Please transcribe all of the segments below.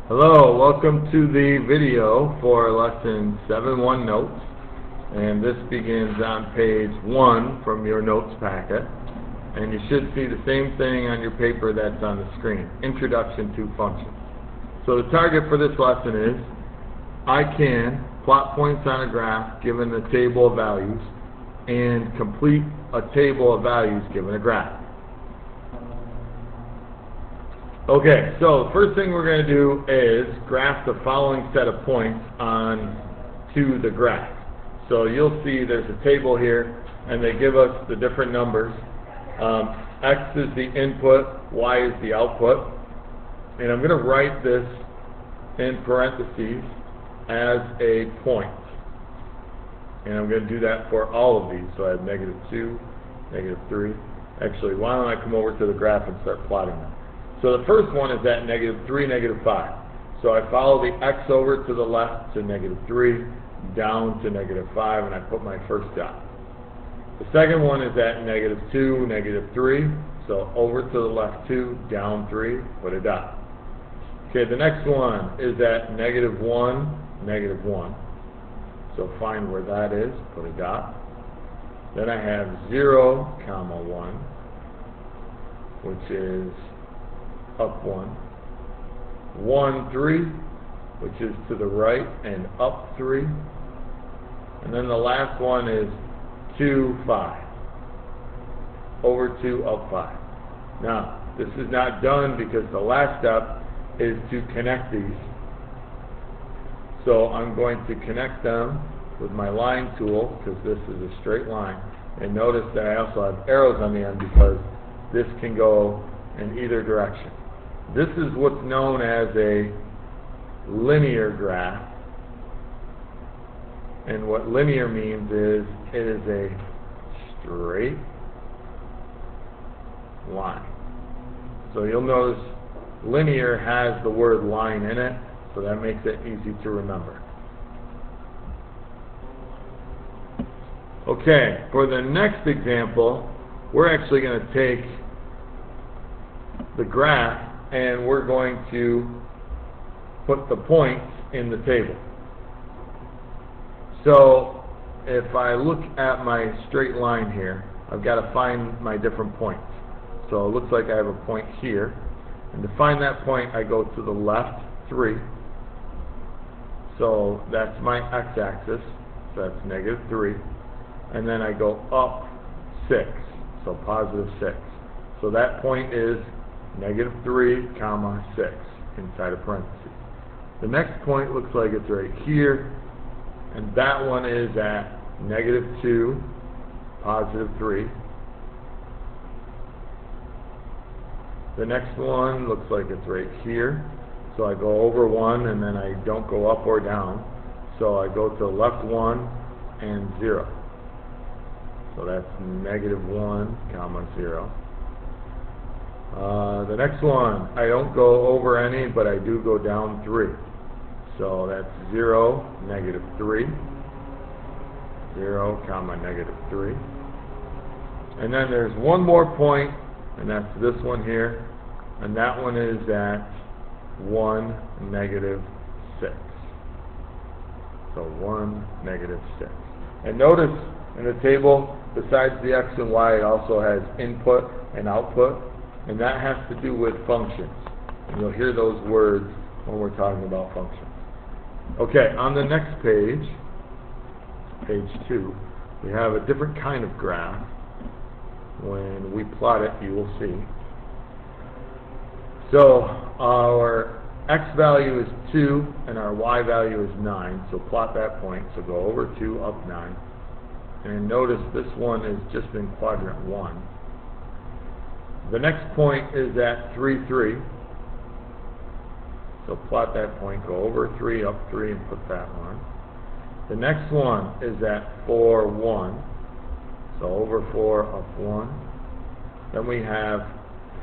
Hello, welcome to the video for lesson 7-1 notes, and this begins on page 1 from your notes packet, and you should see the same thing on your paper that's on the screen, Introduction to Functions. So the target for this lesson is, I can plot points on a graph given the table of values and complete a table of values given a graph. Okay, so the first thing we're going to do is graph the following set of points on to the graph. So you'll see there's a table here, and they give us the different numbers. X is the input, Y is the output. And I'm going to write this in parentheses as a point. And I'm going to do that for all of these. So I have -2, -3. Actually, why don't I come over to the graph and start plotting them. So the first one is at -3, -5. So I follow the x over to the left to -3, down to -5, and I put my first dot. The second one is at -2, -3. So over to the left 2, down 3, put a dot. Okay, the next one is at -1, -1. So find where that is, put a dot. Then I have 0, 1, which is up 1, 1, 3, which is to the right, and up 3. And then the last one is 2, 5. Over 2, up 5. Now, this is not done because the last step is to connect these. So I'm going to connect them with my line tool, because this is a straight line. And notice that I also have arrows on the end because this can go in either direction. This is what's known as a linear graph. And what linear means is it is a straight line. So you'll notice linear has the word line in it, so that makes it easy to remember. Okay, for the next example, we're actually going to take the graph and we're going to put the points in the table. So if I look at my straight line here, I've got to find my different points. So it looks like I have a point here. And to find that point, I go to the left 3. So that's my x-axis. So that's -3. And then I go up 6. So +6. So that point is -3, 6 inside of parentheses. The next point looks like it's right here, and that one is at -2, +3. The next one looks like it's right here, so I go over 1 and then I don't go up or down, so I go to the left 1 and 0. So that's -1, 0. The next one, I don't go over any, but I do go down 3. So that's 0, -3, 0, -3. And then there's one more point, and that's this one here, and that one is at 1, -6. So 1, -6. And notice in the table, besides the x and y, it also has input and output. And that has to do with functions. And you'll hear those words when we're talking about functions. Okay, on the next page, page 2, we have a different kind of graph. When we plot it, you will see. So our x value is 2 and our y value is 9. So plot that point. So go over 2, up 9. And notice this one is just in quadrant 1. The next point is at 3, 3. So plot that point, go over 3, up 3, and put that one. The next one is at 4, 1. So over 4, up 1. Then we have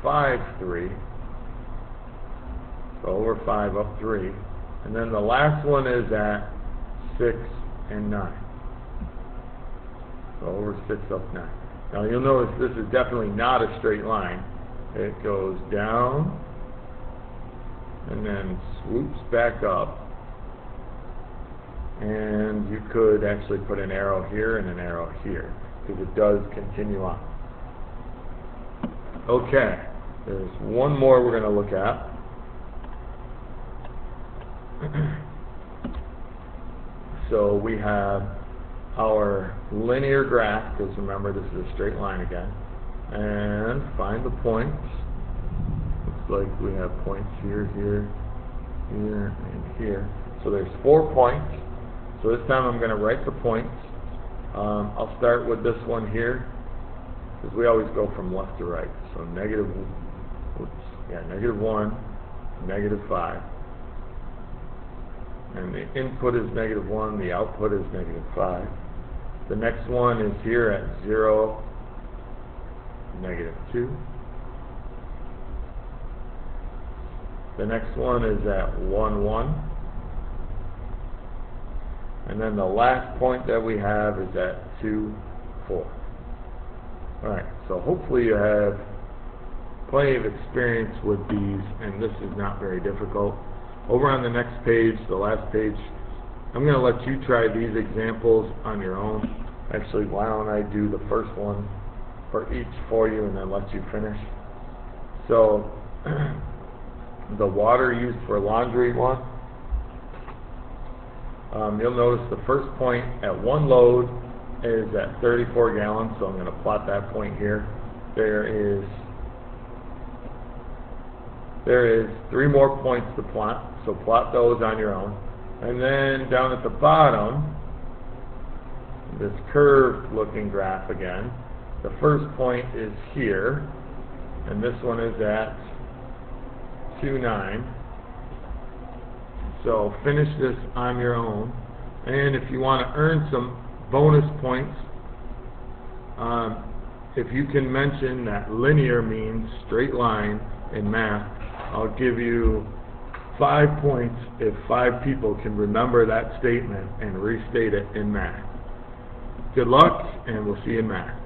5, 3. So over 5, up 3. And then the last one is at 6 and 9. So over 6, up 9. Now you'll notice this is definitely not a straight line. It goes down and then swoops back up. And you could actually put an arrow here and an arrow here, because it does continue on. Okay, there's one more we're going to look at. So we have our linear graph, because remember this is a straight line again, and find the points. Looks like we have points here, here, here, and here. So there's 4 points. So this time I'm going to write the points. I'll start with this one here, because we always go from left to right. So negative 1, negative 5. And the input is negative 1, the output is negative 5. The next one is here at 0, negative 2. The next one is at 1, 1. And then the last point that we have is at 2, 4. Alright, so hopefully you have plenty of experience with these, and this is not very difficult. Over on the next page, the last page, I'm going to let you try these examples on your own. Actually, why don't I do the first one for each for you and then let you finish. So, the water used for laundry one, you'll notice the first point at one load is at 34 gallons, so I'm going to plot that point here. There is 3 more points to plot, so plot those on your own. And then down at the bottom, this curved looking graph again, the first point is here, and this one is at 2.9. So finish this on your own. And if you want to earn some bonus points, if you can mention that linear means straight line in math, I'll give you 5 points if 5 people can remember that statement and restate it in math. Good luck, and we'll see you in math.